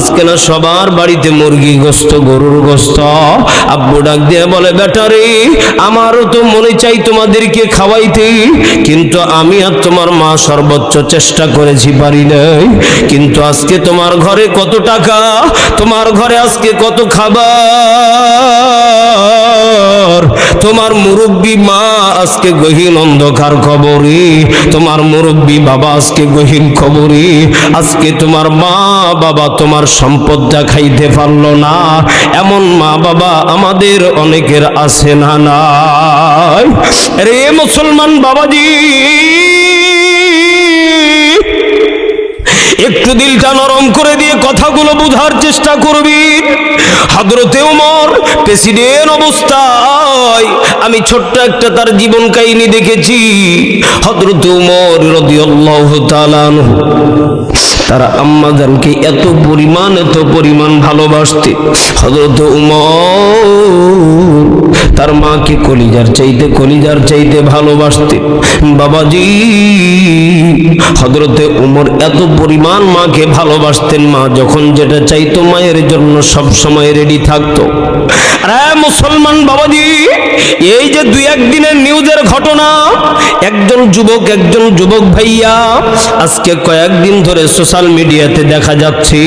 আজকে না সবার বাড়িতে মুরগি গোস্ত, গরুর গোস্ত। আব্বু ডাক দিয়ে বলে, বেটা রে, আমারও তো মনে চাই তোমাদেরকে খাওয়াইতে, কিন্তু আমি আর তোমার মা সর্বোচ্চ চেষ্টা করেছি, পারি নাই। কিন্তু আজকে তোমার ঘরে কত টাকা, তোমার ঘরে আজকে কত খাবার, তোমার মুরব্বী মা আজকে গহীন অন্ধকার কবরে, তোমার মুরব্বী বাবা আজকে গহীন কবরে। আজকে তোমার মা বাবা তোমার সম্পদটা খাইতে পারলো না, এমন মা বাবা আমাদের অনেকের আছে না নাই? রে মুসলমান বাবাজি, একটু দিলটা নরম করে দিয়ে কথাগুলো বোঝার চেষ্টা করবি। হযরতে ওমর প্রেসিডেন্ট অবস্থায় আমি ছোট্ট একটা তার জীবন কাহিনী দেখেছি। হযরতে ওমর রাদিয়াল্লাহু তাআলা আনহু তার আম্মাজানকে এত পরিমাণ ভালোবাসতে। হযরতে ওমর তার মাকে কলিজার চাইতে ভালোবাসতে। বাবাজি, হযরতে ওমর এত পরিমাণ মাকে ভালোবাসতেন, মা যখন যেটা চাইতো মায়ের জন্য সব সময় রেডি থাকতো। আরে মুসলমান বাবাজি, এই যে দুই একদিনের নিউজের ঘটনা, একজন যুবক ভাইয়া আজকে কয়েকদিন ধরে সোশ্যাল মিডিয়াতে দেখা যাচ্ছে,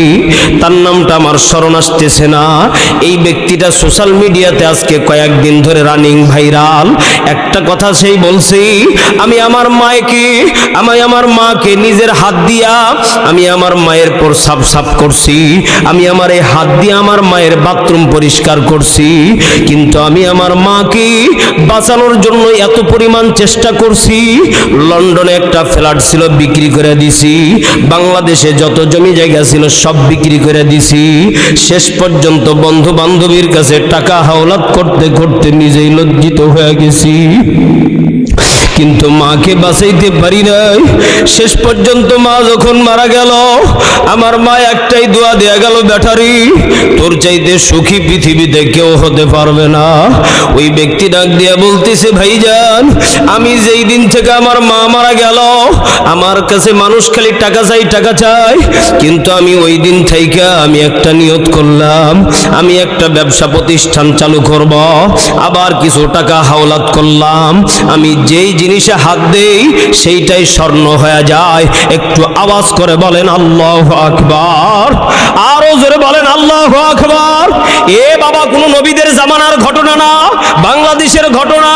তার নামটা আমার স্মরণ আসতেছে না। এই ব্যক্তিটা সোশ্যাল মিডিয়াতে আজকে কয়েকদিন ধরে রানিং ভাইরাল। একটা কথা সেই বলছি, আমি আমার মাকে নিজের হাত দিয়া আমি আমার মায়ের পর সাফ করছি, আমি আমার এই হাত দিয়ে আমার মায়ের বাথরুম পরিষ্কার করছি, কিন্তু আমি আমার মাকে বাঁচানোর জন্য এত পরিমাণ চেষ্টা করছি। লন্ডনে একটা ফ্ল্যাট ছিল, বিক্রি করে দিছি। বাংলাদেশে যত জমি জায়গা ছিল সব বিক্রি করে দিছি। শেষ পর্যন্ত বন্ধু বান্ধবীর কাছে টাকা হাওলাত করতে করতে নিজেই লজ্জিত হয়ে গেছি, কিন্তু মাকে বাঁচাইতে পারি নাই। শেষ পর্যন্ত মা যখন মারা গেল, আমার মা একটাই দোয়া দেয়া গেল, বেটারি তোর চাইতে সুখী পৃথিবীতে কেউ হতে পারবে না। ওই ব্যক্তি ডাক দিয়া বলতেছে, ভাইজান, আমি যেই দিন থেকে আমার মা মারা গেল, আমার কাছে মানুষ খালি টাকা চাই, কিন্তু আমি ওই দিন থেকে আমি একটা নিয়ত করলাম, আমি একটা ব্যবসা প্রতিষ্ঠান চালু করব। আবার কিছু টাকা হাওলাত করলাম, আমি যেই জিনিসে হাত দেই সেইটাই স্বর্ণ হয়ে যায়। একটু আওয়াজ করে বলেন আল্লাহু আকবার, আরো জোরে বলেন আল্লাহু আকবার। এ বাবা, কোন নবীদের জামানার ঘটনা না, বাংলাদেশের ঘটনা।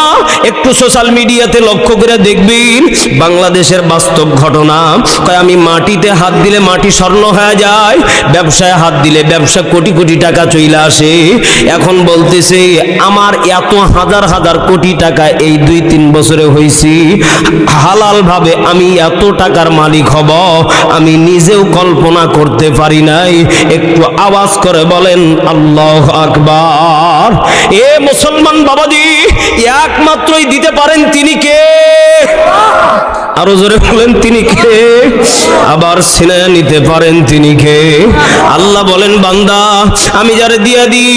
একটু সোশ্যাল মিডিয়াতে লক্ষ্য করে দেখবেন, বাংলাদেশের বাস্তব ঘটনা। আমি মাটিতে হাত দিলে মাটি স্বর্ণ হয়ে যায়, ব্যবসায় হাত দিলে ব্যবসা কোটি কোটি টাকা চলে আসে। এখন বলতেছে আমার এত হাজার কোটি টাকা এই 2-3 বছরে হয়েছি, হালাল ভাবে আমি এত টাকার মালিক হব আমি নিজেও কল্পনা করতে পারি নাই। একটু আওয়াজ করে বলেন আল্লাহু আকবার। এ মুসলমান বাবাজি, একমাত্রই দিতে পারেন তিনি কে? আরো জোরে বলেন তিনি কে? আবার সিনায়া নিতে পারেন তিনি কে? আল্লাহ বলেন, বান্দা আমি যারে দিয়া দিই,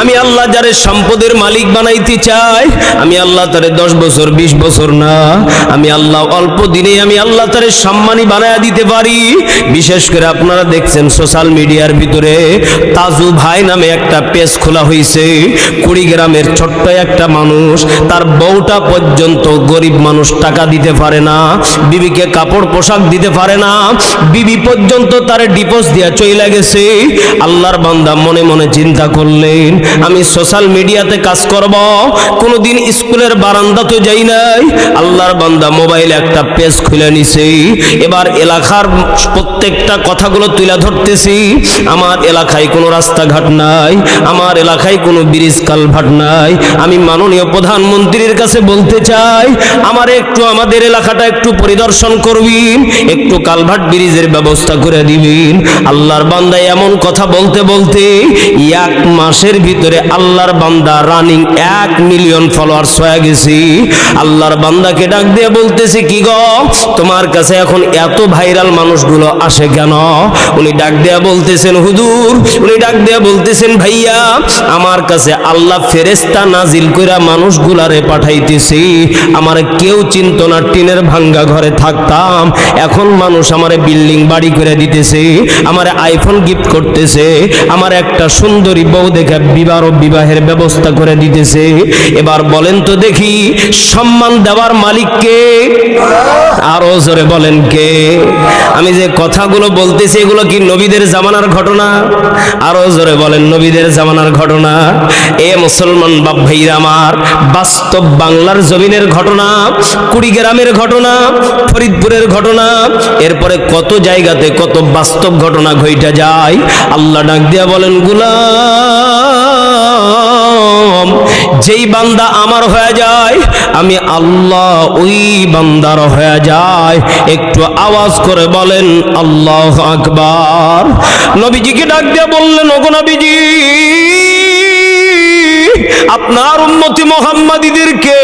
আমি আল্লাহ যারে সম্পদের মালিক বানাইতে চাই, আমি আল্লাহ তারে 10 বছর 20 বছর না, আমি আল্লাহ অল্প দিনে আমি আল্লাহ তারে সম্মানী বানায়া দিতে পারি। বিশেষ করে আপনারা দেখছেন সোশ্যাল মিডিয়ার ভিতরে তাজু ভাই নামে একটা পেজ খোলা হয়েছে। কুড়িগ্রামের ছোট্ট একটা মানুষ, তার বউটা পর্যন্ত গরিব মানুষ, টাকা দিতে পারে না, বিবিকে কাপড় পোশাক দিতে পারে না, বিবি পর্যন্ত তার ডিভোর্স দিয়া চলে গেছে। আল্লাহর বান্দা মনে মনে চিন্তা করলেন, আমি সোশ্যাল মিডিয়াতে কাজ করব, কোনোদিন স্কুলের বারান্দাতে যাই নাই। আল্লাহর বান্দা মোবাইলে একটা পেজ খুলে নিছে, এবার এলাকার প্রত্যেকটা কথাগুলো তুলে ধরতেছি। আমার এলাকায় কোনো রাস্তাঘাট নাই, আমার এলাকায় কোনো ব্রিজ কালভার্ট নাই। আমি মাননীয় প্রধানমন্ত্রীর কাছে বলতে চাই, আমাদের এলাকাটা একটু পরিদর্শন করবেন, একটু কালভার্ট ব্রিজের ব্যবস্থা করে দিবেন। আল্লাহর বান্দা এমন কথা বলতে বলতে 1 মাসের ভিতরে আল্লাহর বান্দা রানিং 1 মিলিয়ন ফলোয়ার্স হয়ে গেছে। আল্লাহর বান্দাকে ডাক দিয়ে বলতেছে, কি গো, তোমার কাছে এখন এত ভাইরাল মানুষগুলো আসে কেন? উনি ডাক দেয়া বলতেছেন, হুজুর, উনি ডাক দেয়া বলতেছেন, ভাইয়া আমার কাছে কাছে আল্লাহ ফেরেশতা নাজিল কইরা মানুষগুলারে পাঠাইতেছে। আমার কেউ চিন্তা না, টিনের ভাঙ্গা ঘরে থাকতাম, এখন মানুষ আমারে বিল্ডিং বাড়ি করে দিতেছে, আমারে আইফোন গিফট করতেছে, আমার একটা সুন্দরী বউ দেখে বিবাহের ব্যবস্থা করে দিতেছে। এবার বলেন তো দেখি, সম্মান দেওয়ার মালিক কে? আরো জোরে বলেন কে? আমি যে কথাগুলো বলতেছি এগুলো কি নবীদের জামানার ঘটনা? আরো জোরে বলেন নবীদের জামানার ঘটনা। এ মুসলমান বাপ ভাইরা আমার, বাস্তব বাংলার জমিনের ঘটনা, কুড়িগ্রামের ঘটনা, ফরিদপুরের ঘটনা, এরপরে কত জায়গাতে কত বাস্তব ঘটনা ঘইটা যায়। আল্লাহ ডাক দিয়া বলেন, গোলাম, যেই বান্দা আমার হয়ে যায় আমি আল্লাহ ওই বান্দার হয়ে যায়। একটু আওয়াজ করে বলেন আল্লাহু আকবার। নবীজিকে ডাক দিয়া বললেন, ওগো নবীজি, আপনার উম্মতি মুহাম্মাদীদেরকে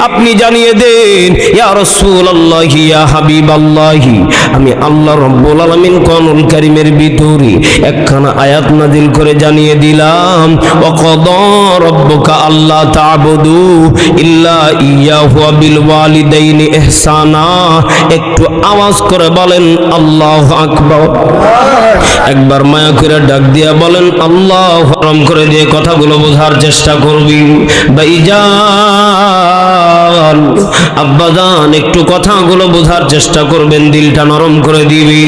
আপনি জানিয়ে দেন, ইয়া রাসূলুল্লাহ, ইয়া হাবিবাল্লাহ, আমি আল্লাহ রাব্বুল আলামিন কোরআনুল কারীমের ভিতরে একখানা আয়াত নাযিল করে জানিয়ে দিলাম, ওয়া ক্বাদা রাব্বুকা আল্লা তা'বুদু ইল্লা ইয়াহু ওয়া বিল ওয়ালিদাইনি ইহসানা। একটু আওয়াজ করে বলেন আল্লাহু আকবার। একবার মায়া করে ডাক দিয়া বলেন আল্লাহ। নরম করে দিয়ে কথাগুলো বোঝার চেষ্টা করবি ভাইজান, আব্বাজান, একটু কথাগুলো বোঝার চেষ্টা করবেন, দিলটা নরম করে দিবি।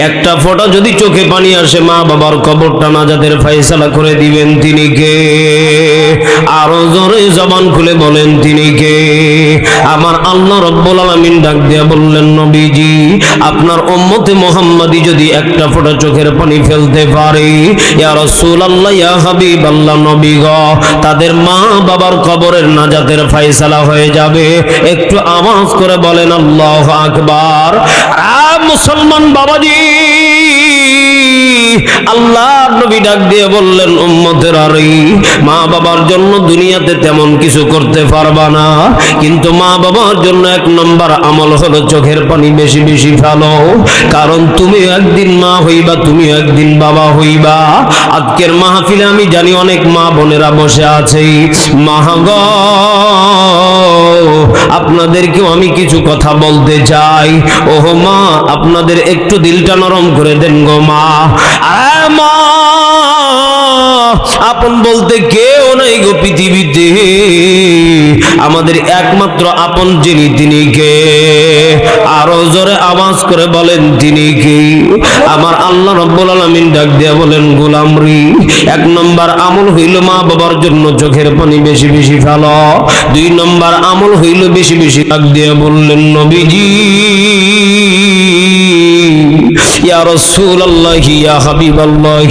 একটা ফোঁটা যদি চোখে পানি আসে, মা বাবার কবরটা নাজাতের ফয়সালা করে দিবেন তিনি কে? আরো জোরে জবান খুলে বলেন তিনি কে? আমার আল্লাহ রাব্বুল আলামিন ডাক দিয়া বললেন, নবীজি, আপনার উম্মতে মুহাম্মাদি যদি একটা ফোঁটা চোখের পানি ফেলতে পারে, ইয়া রাসূলুল্লাহ, ইয়া হাবিবাল্লাহ, নবী গো, তাদের মা বাবার কবরের নাজাতের ফয়সালা হয়ে যাবে। একটু আওয়াজ করে বলেন আল্লাহু আকবার। মুসলমান বাবাজি, আল্লাহর নবী ডাক দিয়ে বললেন, উম্মতের আরে, মা বাবার জন্য দুনিয়াতে তেমন কিছু করতে পারবা না, কিন্তু মা বাবার জন্য এক নম্বর আমল হলো চোখের পানি বেশি বেশি ফেলো। কারণ তুমি একদিন মা হইবা, তুমি একদিন বাবা হইবা। আজকের মাহফিলে আমি জানি অনেক মা বোনেরা বসে আছে। মা গো, আপনাদেরকেও আমি কিছু কথা বলতে চাই। ওহো মা, আপনাদের একটু দিলটা নরম করে দেন গো মা। মা, আপন বলতে কেউ নাই গো পৃথিবীতে, আমাদের একমাত্র আপন যিনি তিনি কে? আরো জোরে আওয়াজ করে বলেন তিনি কে? আমার আল্লাহ রাব্বুল আলামিন ডাক দিয়া বলেন, গোলাম রে, এক নম্বর আমল হইল মা বাবার জন্য চোখের পানি বেশি বেশি ফেলো। দুই নম্বর আমল হইল বেশি বেশি ডাক দিয়া বললেন, নবীজি, ইয়া রাসূলুল্লাহ, ইয়া হাবিবাল্লাহ,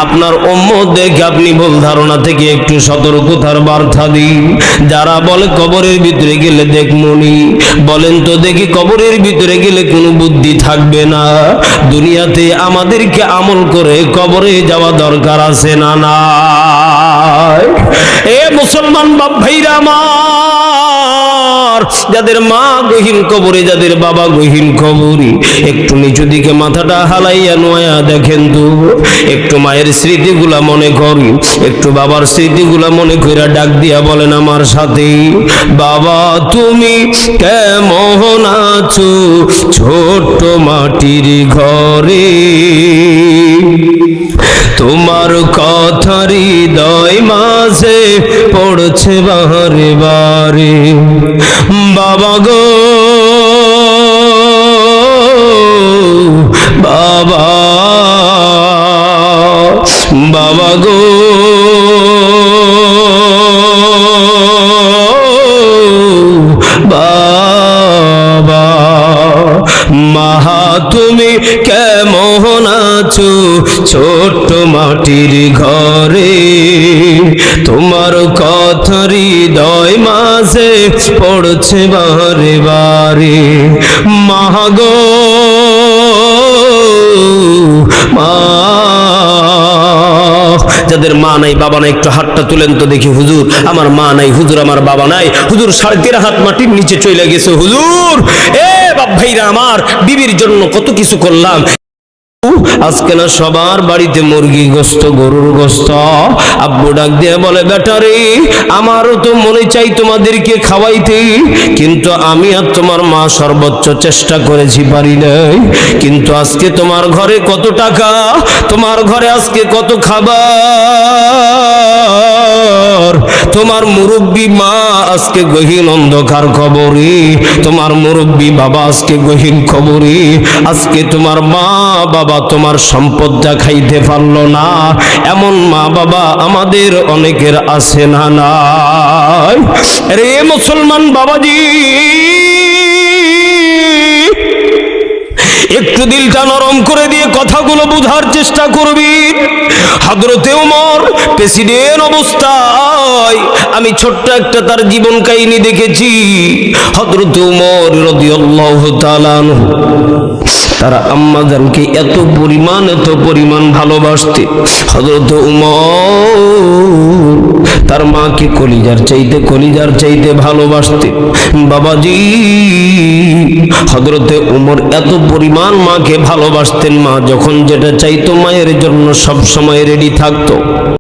আপনার উম্মতদেরকে আপনি ভুল ধারণা থেকে একটু সতর্কতার বার্তা দিন। যারা বলে কবরের ভিতরে গেলে দেখমনি, বলেন তো দেখি, কবরের ভিতরে গেলে কোনো বুদ্ধি থাকবে না? দুনিয়াতে আমাদেরকে আমল করে কবরে যাওয়া দরকার আছে না নাই? এ মুসলমান বাপ ভাইরা আমার, যাদের মা গহীন কবরে, যাদের বাবা গহীন কবরে, একটু নিচু দিকে মাথাটা হালাইয়া নোয়া দেখেন তো, একটু মায়ের স্মৃতিগুলা মনে করি, একটু বাবার স্মৃতিগুলা মনে কইরা ডাক দিয়া বলেন আমার সাথে, বাবা তুমি কেমন আছো ছোট্ট মাটির ঘরে, তোমার কথা হৃদয় মাঝে পড়ছে বারে বারে, বাবা গো বাবা, বাবা গো বাবা, মাহা তুমি কেমন আছো ছোট্ট মাটির ঘরে, তোমার কথা হৃদয় মাঝে পড়ছে বারে বারে, মাহা গো মা। যাদের মা নাই বাবা নাই একটু হাতটা তুলেন তো দেখি, হুজুর আমার মা নাই, হুজুর আমার বাবা নাই, হুজুর 3.5 হাত মাটির নিচে চলে গেছে হুজুর। এ বাপ ভাইরা আমার, বিবির জন্য কত কিছু করলাম, আজকে না সবার বাড়িতে মুরগি গোস্ত, গরুর গোস্ত। আব্বু ডাক দিয়ে বলে, বেটা রে, আমারও তো মনে চাই তোমাদেরকে খাওয়াইতে, কিন্তু আমি আর তোমার মা সর্বোচ্চ চেষ্টা করেছি, পারি নাই। কিন্তু আজকে তোমার ঘরে কত টাকা, তোমার ঘরে আজকে কত খাবার, তোমার মুরব্বী মা আজকে গহীন অন্ধকার কবরে, তোমার মুরব্বী বাবা আজকে গহীন কবরে। আজকে তোমার মা বাবা তোমার সম্পদটা খাইতে পারলো না, এমন মা বাবা আমাদের অনেকের আছে না নাই? রে মুসলমান বাবাজি, একটু দিলটা নরম করে দিয়ে কথাগুলো বুঝার চেষ্টা করবি। হযরতে ওমর প্রেসিডেন্ট অবস্থায় আমি ছোট্ট একটা তার জীবন কাহিনী দেখেছি। হযরতে ওমর রাদিয়াল্লাহু তাআলা আনহু তারা আম্মাজানকে এত পরিমাণ ভালোবাসতে। হযরতে ওমর তার মাকে কলিজার চাইতে ভালোবাসতে। বাবাজি, হযরতে ওমর এত পরিমাণ মাকে ভালোবাসতেন, মা যখন যেটা চাইতো মায়ের জন্য সব সময় রেডি থাকতো।